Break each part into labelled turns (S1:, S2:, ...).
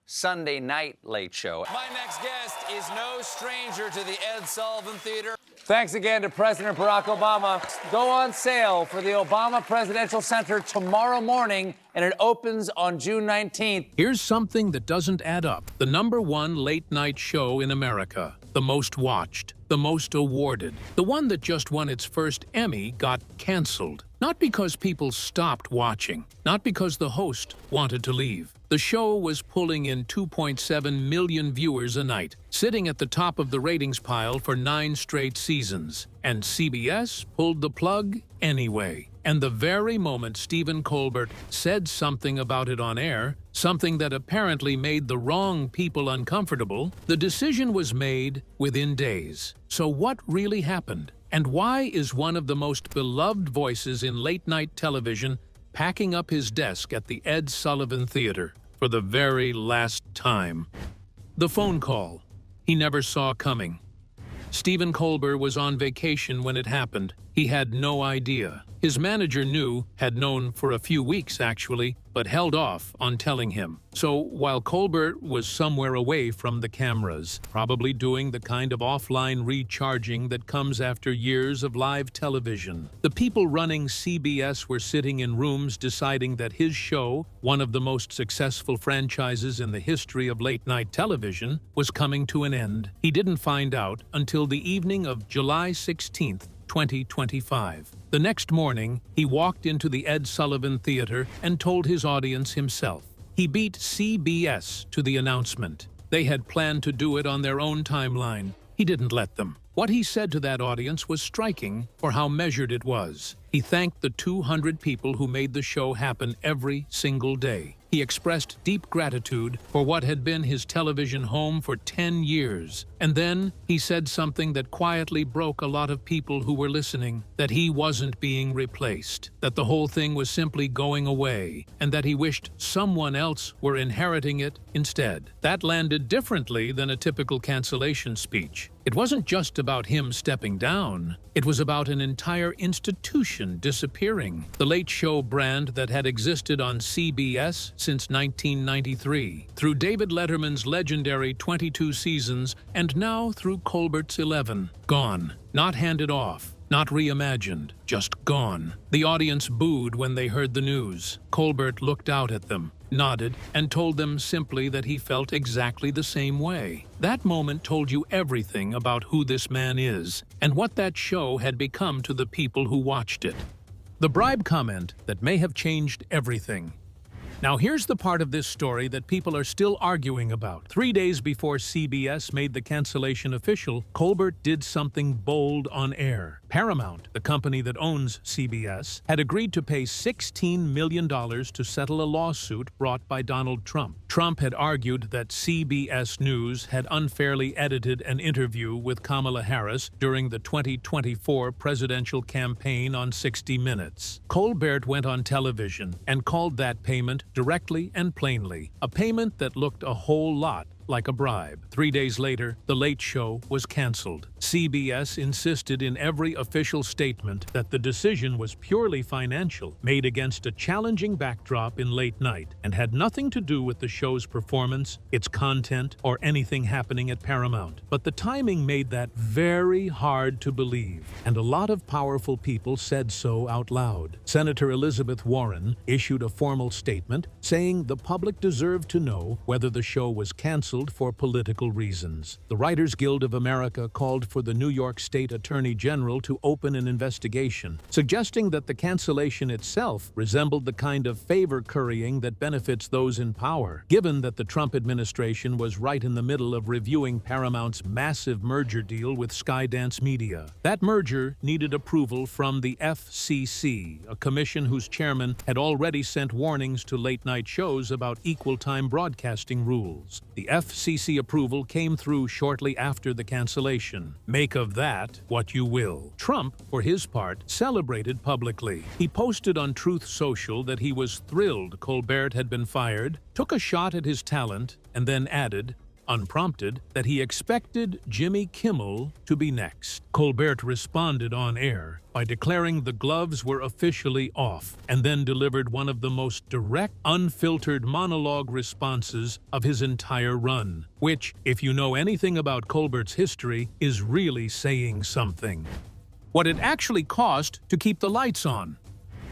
S1: Sunday Night Late Show.
S2: My next guest is no stranger to the Ed Sullivan Theater.
S3: Thanks again to President Barack Obama. Go on sale for the Obama Presidential Center tomorrow morning, and it opens on June 19th.
S4: Here's something that doesn't add up. The #1 late-night show in America. The most watched, the most awarded. The one that just won its first Emmy got canceled. Not because people stopped watching, not because the host wanted to leave. The show was pulling in 2.7 million viewers a night, sitting at the top of the ratings pile for 9 straight seasons. And CBS pulled the plug anyway. And the very moment Stephen Colbert said something about it on air, something that apparently made the wrong people uncomfortable, the decision was made within days. So what really happened? And why is one of the most beloved voices in late-night television packing up his desk at the Ed Sullivan Theater for the very last time? The phone call he never saw coming. Stephen Colbert was on vacation when it happened. He had no idea. His manager knew, had known for a few weeks actually, but held off on telling him. So while Colbert was somewhere away from the cameras, probably doing the kind of offline recharging that comes after years of live television, the people running CBS were sitting in rooms deciding that his show, one of the most successful franchises in the history of late-night television, was coming to an end. He didn't find out until the evening of July 16th, 2025. The next morning, he walked into the Ed Sullivan Theater and told his audience himself. He beat CBS to the announcement. They had planned to do it on their own timeline. He didn't let them. What he said to that audience was striking for how measured it was. He thanked the 200 people who made the show happen every single day. He expressed deep gratitude for what had been his television home for 10 years. And then he said something that quietly broke a lot of people who were listening, that he wasn't being replaced, that the whole thing was simply going away, and that he wished someone else were inheriting it instead. That landed differently than a typical cancellation speech. It wasn't just about him stepping down. It was about an entire institution disappearing. The Late Show brand that had existed on CBS since 1993, through David Letterman's legendary 22 seasons, and now through Colbert's 11. Gone. Not handed off. Not reimagined. Just gone. The audience booed when they heard the news. Colbert looked out at them, nodded, and told them simply that he felt exactly the same way. That moment told you everything about who this man is, and what that show had become to the people who watched it. The bribe comment that may have changed everything. Now here's the part of this story that people are still arguing about. 3 days before CBS made the cancellation official, Colbert did something bold on air. Paramount, the company that owns CBS, had agreed to pay $16 million to settle a lawsuit brought by Donald Trump. Trump had argued that CBS News had unfairly edited an interview with Kamala Harris during the 2024 presidential campaign on 60 Minutes. Colbert went on television and called that payment directly and plainly a payment that looked a whole lot like a bribe. 3 days later, The Late Show was canceled. CBS insisted in every official statement that the decision was purely financial, made against a challenging backdrop in late night, and had nothing to do with the show's performance, its content, or anything happening at Paramount. But the timing made that very hard to believe, and a lot of powerful people said so out loud. Senator Elizabeth Warren issued a formal statement saying the public deserved to know whether the show was canceled for political reasons. The Writers Guild of America called for the New York State Attorney General to open an investigation, suggesting that the cancellation itself resembled the kind of favor currying that benefits those in power, given that the Trump administration was right in the middle of reviewing Paramount's massive merger deal with Skydance Media. That merger needed approval from the FCC, a commission whose chairman had already sent warnings to late-night shows about equal-time broadcasting rules. The FCC approval came through shortly after the cancellation. Make of that what you will. Trump, for his part, celebrated publicly. He posted on Truth Social that he was thrilled Colbert had been fired, took a shot at his talent, and then added, unprompted, that he expected Jimmy Kimmel to be next. Colbert responded on air by declaring the gloves were officially off, and then delivered one of the most direct, unfiltered monologue responses of his entire run, which, if you know anything about Colbert's history, is really saying something. What it actually cost to keep the lights on.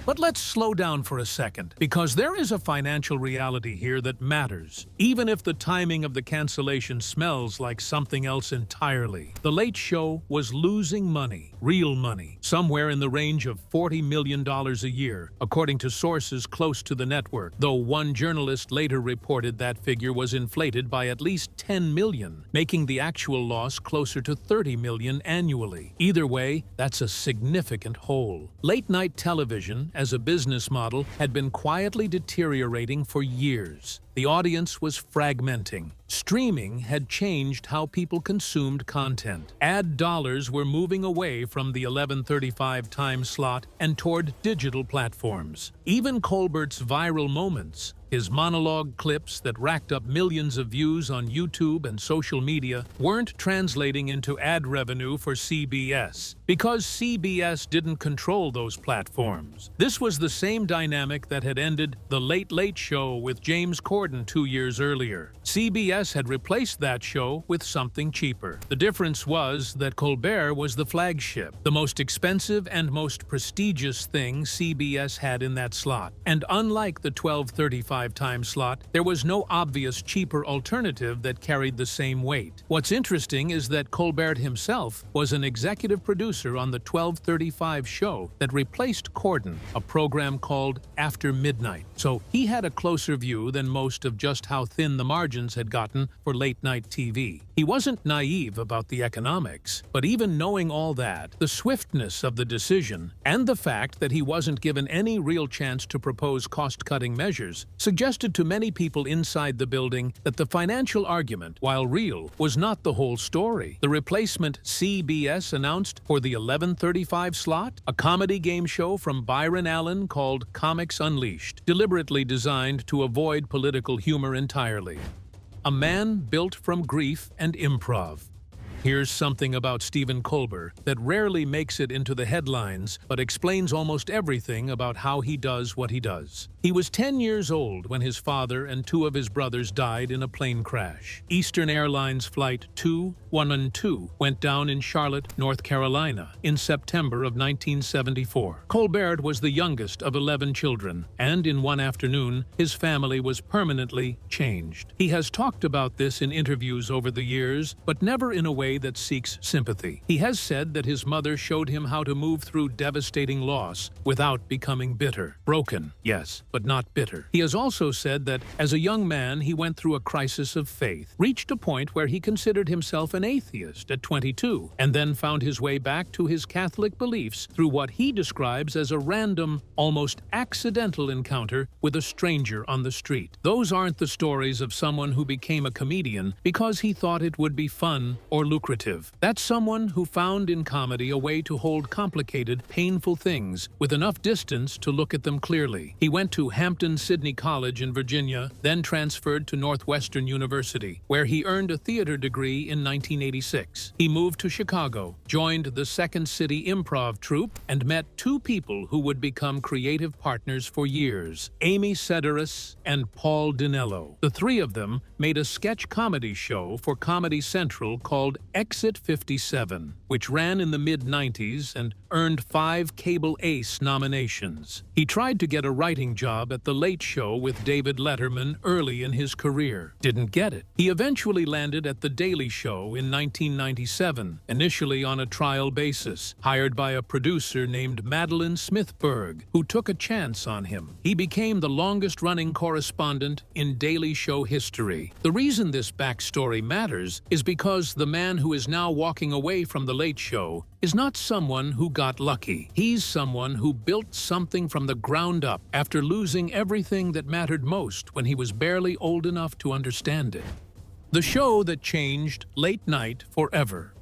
S4: But let's slow down for a second, because there is a financial reality here that matters, even if the timing of the cancellation smells like something else entirely. The Late Show was losing money, real money, somewhere in the range of $40 million a year, according to sources close to the network, though one journalist later reported that figure was inflated by at least $10 million, making the actual loss closer to $30 million annually. Either way, that's a significant hole. Late-night television, as a business model, had been quietly deteriorating for years. The audience was fragmenting. Streaming had changed how people consumed content. Ad dollars were moving away from the 11:35 time slot and toward digital platforms. Even Colbert's viral moments, his monologue clips that racked up millions of views on YouTube and social media, weren't translating into ad revenue for CBS, because CBS didn't control those platforms. This was the same dynamic that had ended The Late Late Show with James Corden 2 years earlier. CBS had replaced that show with something cheaper. The difference was that Colbert was the flagship, the most expensive and most prestigious thing CBS had in that slot. And unlike the 12:35 time slot, there was no obvious cheaper alternative that carried the same weight. What's interesting is that Colbert himself was an executive producer on the 12:35 show that replaced Corden, a program called After Midnight. So he had a closer view than most of just how thin the margins had gotten for late-night TV. He wasn't naive about the economics, but even knowing all that, the swiftness of the decision, and the fact that he wasn't given any real chance to propose cost-cutting measures, suggested to many people inside the building that the financial argument, while real, was not the whole story. The replacement CBS announced for the 11:35 slot, a comedy game show from Byron Allen called Comics Unleashed, deliberately designed to avoid political humor entirely. A man built from grief and improv. Here's something about Stephen Colbert that rarely makes it into the headlines, but explains almost everything about how he does what he does. He was 10 years old when his father and 2 of his brothers died in a plane crash. Eastern Airlines Flight 212 went down in Charlotte, North Carolina, in September of 1974. Colbert was the youngest of 11 children, and in one afternoon, his family was permanently changed. He has talked about this in interviews over the years, but never in a way that seeks sympathy. He has said that his mother showed him how to move through devastating loss without becoming bitter. Broken, yes, but not bitter. He has also said that as a young man, he went through a crisis of faith, reached a point where he considered himself an atheist at 22, and then found his way back to his Catholic beliefs through what he describes as a random, almost accidental encounter with a stranger on the street. Those aren't the stories of someone who became a comedian because he thought it would be fun or lucrative. That's someone who found in comedy a way to hold complicated, painful things with enough distance to look at them clearly. He went to Hampton-Sydney College in Virginia, then transferred to Northwestern University, where he earned a theater degree in 1986. He moved to Chicago, joined the Second City Improv Troupe, and met 2 people who would become creative partners for years, Amy Sedaris and Paul Dinello. The 3 of them made a sketch comedy show for Comedy Central called Exit 57, which ran in the mid-90s and earned 5 Cable Ace nominations. He tried to get a writing job at The Late Show with David Letterman early in his career. Didn't get it. He eventually landed at The Daily Show in 1997, initially on a trial basis, hired by a producer named Madeline Smithberg, who took a chance on him. He became the longest-running correspondent in Daily Show history. The reason this backstory matters is because the man who is now walking away from The Late Show is not someone who got lucky. He's someone who built something from the ground up after losing everything that mattered most when he was barely old enough to understand it. The show that changed late night forever.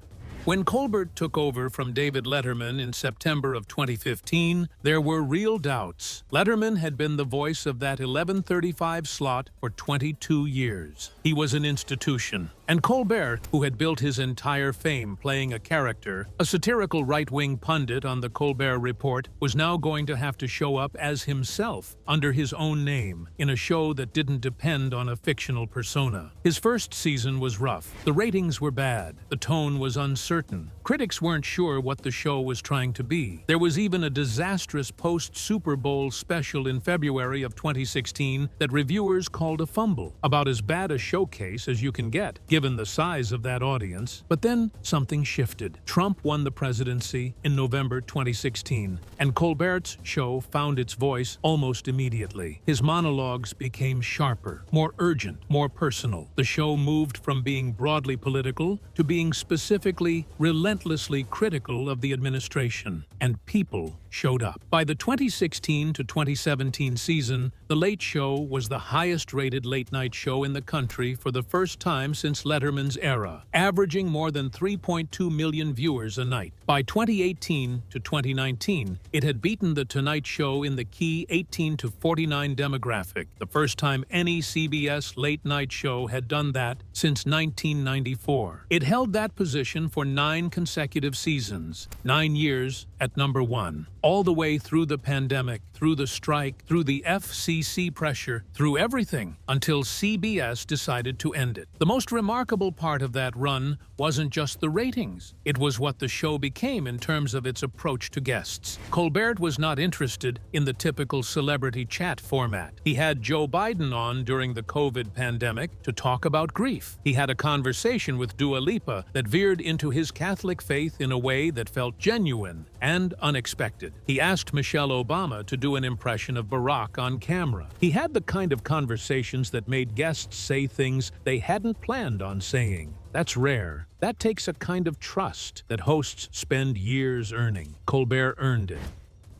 S4: When Colbert took over from David Letterman in September of 2015, there were real doubts. Letterman had been the voice of that 11:35 slot for 22 years. He was an institution, And Colbert, who had built his entire fame playing a character, a satirical right-wing pundit on the Colbert Report, was now going to have to show up as himself, under his own name, in a show that didn't depend on a fictional persona. His first season was rough. The ratings were bad. The tone was uncertain. Critics weren't sure what the show was trying to be. There was even a disastrous post-Super Bowl special in February of 2016 that reviewers called a fumble, about as bad a showcase as you can get, given the size of that audience. But then something shifted. Trump won the presidency in November 2016, and Colbert's show found its voice almost immediately. His monologues became sharper, more urgent, more personal. The show moved from being broadly political to being specifically, relentlessly critical of the administration, and people showed up. By the 2016 to 2017 season, The Late Show was the highest-rated late-night show in the country for the first time since Letterman's era, averaging more than 3.2 million viewers a night. By 2018 to 2019, it had beaten The Tonight Show in the key 18 to 49 demographic, the first time any CBS late-night show had done that since 1994. It held that position for 9 consecutive seasons, 9 years at number 1. All the way through the pandemic, through the strike, through the FCC pressure, through everything, until CBS decided to end it. The most remarkable part of that run wasn't just the ratings. It was what the show became in terms of its approach to guests. Colbert was not interested in the typical celebrity chat format. He had Joe Biden on during the COVID pandemic to talk about grief. He had a conversation with Dua Lipa that veered into his Catholic faith in a way that felt genuine and unexpected. He asked Michelle Obama to do an impression of Barack on camera. He had the kind of conversations that made guests say things they hadn't planned on saying. That's rare. That takes a kind of trust that hosts spend years earning. Colbert earned it.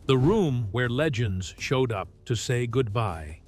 S4: The room where legends showed up to say goodbye.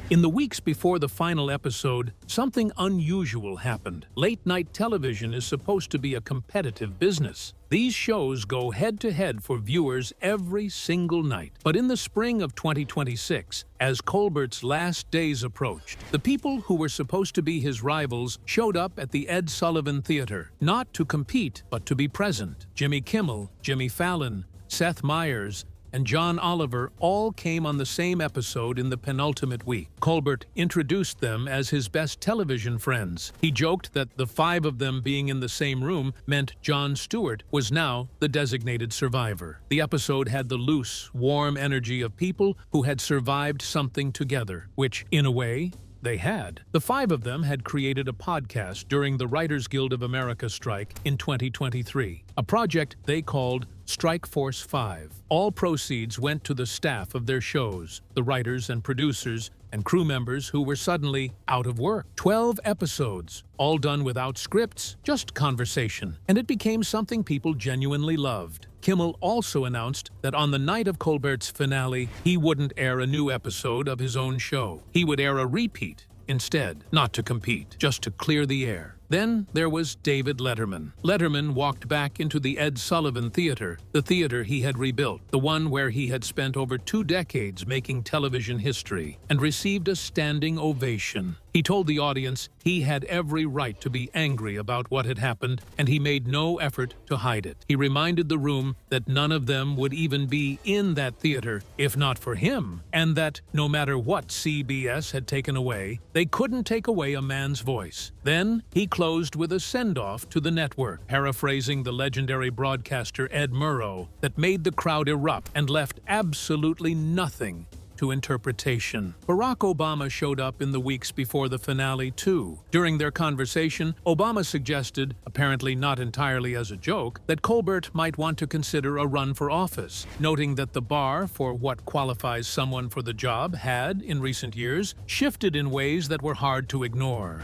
S4: In the weeks before the final episode, something unusual happened. Late-night television is supposed to be a competitive business. These shows go head-to-head for viewers every single night. But in the spring of 2026, as Colbert's last days approached, the people who were supposed to be his rivals showed up at the Ed Sullivan Theater, not to compete, but to be present. Jimmy Kimmel, Jimmy Fallon, Seth Meyers, and John Oliver all came on the same episode in the penultimate week. Colbert introduced them as his best television friends. He joked that the 5 of them being in the same room meant Jon Stewart was now the designated survivor. The episode had the loose, warm energy of people who had survived something together, which, in a way, they had. The 5 of them had created a podcast during the Writers Guild of America strike in 2023, a project they called Strike Force 5. All proceeds went to the staff of their shows, the writers and producers and crew members who were suddenly out of work. 12 episodes, all done without scripts, just conversation. And it became something people genuinely loved. Kimmel also announced that on the night of Colbert's finale, he wouldn't air a new episode of his own show. He would air a repeat instead, not to compete, just to clear the air. Then there was David Letterman. Letterman walked back into the Ed Sullivan Theater, the theater he had rebuilt, the one where he had spent over 2 decades making television history, and received a standing ovation. He told the audience he had every right to be angry about what had happened, and he made no effort to hide it. He reminded the room that none of them would even be in that theater if not for him, and that no matter what CBS had taken away, they couldn't take away a man's voice. Then he closed with a send-off to the network, paraphrasing the legendary broadcaster Ed Murrow, that made the crowd erupt and left absolutely nothing to interpretation. Barack Obama showed up in the weeks before the finale, too. During their conversation, Obama suggested, apparently not entirely as a joke, that Colbert might want to consider a run for office, noting that the bar for what qualifies someone for the job had, in recent years, shifted in ways that were hard to ignore.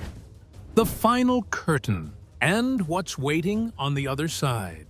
S4: The final curtain, and what's waiting on the other side.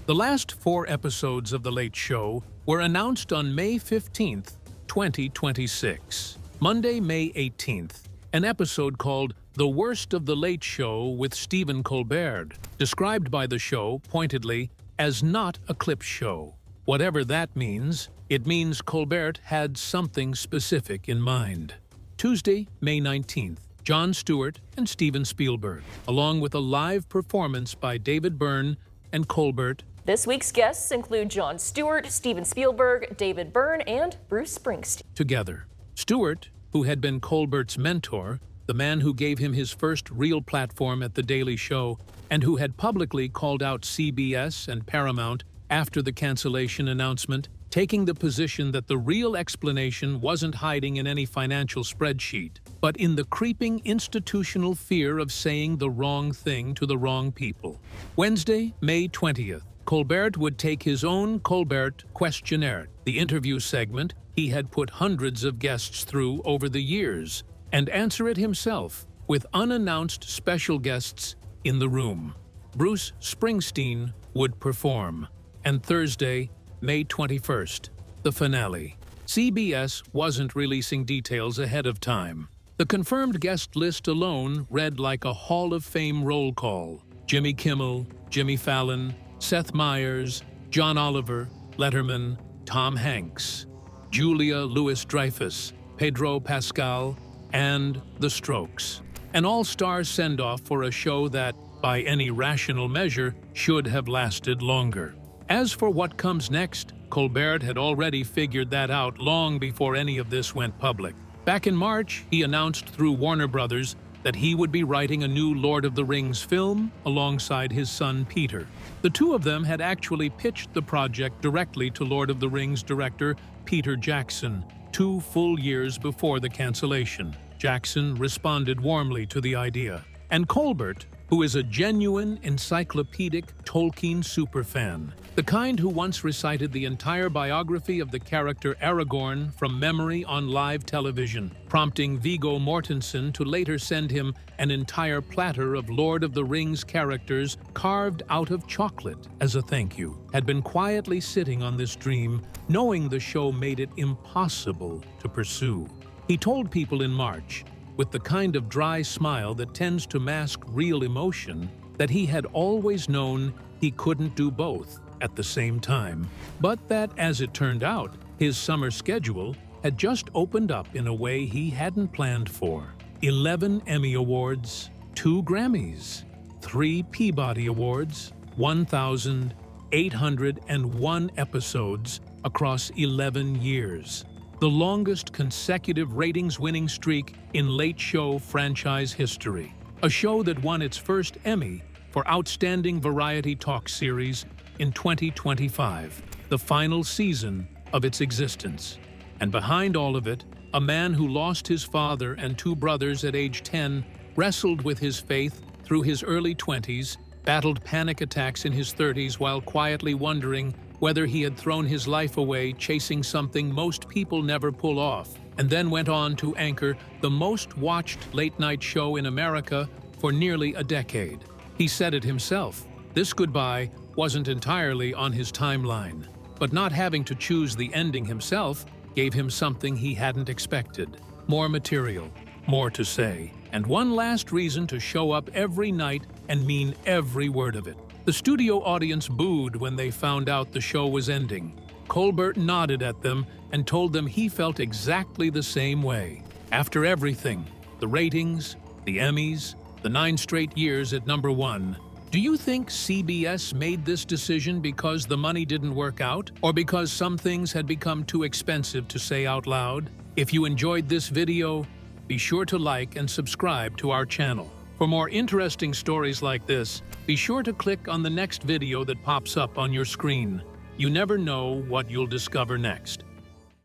S4: The last 4 episodes of The Late Show were announced on May 15th, 2026. Monday, May 18th, an episode called The Worst of the Late Show with Stephen Colbert, described by the show, pointedly, as not a clip show. Whatever that means, it means Colbert had something specific in mind. Tuesday, May 19th, Jon Stewart, and Steven Spielberg, along with a live performance by David Byrne and Colbert.
S5: This week's guests include Jon Stewart, Steven Spielberg, David Byrne, and Bruce Springsteen.
S4: Together. Stewart, who had been Colbert's mentor, the man who gave him his first real platform at The Daily Show, and who had publicly called out CBS and Paramount after the cancellation announcement, taking the position that the real explanation wasn't hiding in any financial spreadsheet, but in the creeping institutional fear of saying the wrong thing to the wrong people. Wednesday, May 20th, Colbert would take his own Colbert Questionnaire, the interview segment he had put hundreds of guests through over the years, and answer it himself, with unannounced special guests in the room. Bruce Springsteen would perform. And Thursday, May 21st, the finale. CBS wasn't releasing details ahead of time. The confirmed guest list alone read like a Hall of Fame roll call. Jimmy Kimmel, Jimmy Fallon, Seth Meyers, John Oliver, Letterman, Tom Hanks, Julia Louis-Dreyfus, Pedro Pascal, and The Strokes. An all-star send-off for a show that, by any rational measure, should have lasted longer. As for what comes next, Colbert had already figured that out long before any of this went public. Back in March, he announced through Warner Brothers that he would be writing a new Lord of the Rings film alongside his son Peter. The two of them had actually pitched the project directly to Lord of the Rings director Peter Jackson 2 full years before the cancellation. Jackson responded warmly to the idea. And Colbert, who is a genuine encyclopedic Tolkien superfan, the kind who once recited the entire biography of the character Aragorn from memory on live television, prompting Viggo Mortensen to later send him an entire platter of Lord of the Rings characters carved out of chocolate as a thank you, had been quietly sitting on this dream, knowing the show made it impossible to pursue. He told people in March, with the kind of dry smile that tends to mask real emotion, that he had always known he couldn't do both at the same time, but that, as it turned out, his summer schedule had just opened up in a way he hadn't planned for. 11 Emmy Awards, 2 Grammys, 3 Peabody Awards, 1,801 episodes across 11 years. The longest consecutive ratings-winning streak in late show franchise history. A show that won its first Emmy for Outstanding Variety Talk Series in 2025, the final season of its existence. And behind all of it, a man who lost his father and 2 brothers at age 10, wrestled with his faith through his early 20s, battled panic attacks in his 30s while quietly wondering whether he had thrown his life away chasing something most people never pull off, and then went on to anchor the most watched late-night show in America for nearly a decade. He said it himself. This goodbye wasn't entirely on his timeline, but not having to choose the ending himself gave him something he hadn't expected. More material, more to say, and one last reason to show up every night and mean every word of it. The studio audience booed when they found out the show was ending. Colbert nodded at them and told them he felt exactly the same way. After everything, the ratings, the Emmys, the 9 straight years at #1, do you think CBS made this decision because the money didn't work out, or because some things had become too expensive to say out loud? If you enjoyed this video, be sure to like and subscribe to our channel. For more interesting stories like this, be sure to click on the next video that pops up on your screen. You never know what you'll discover next.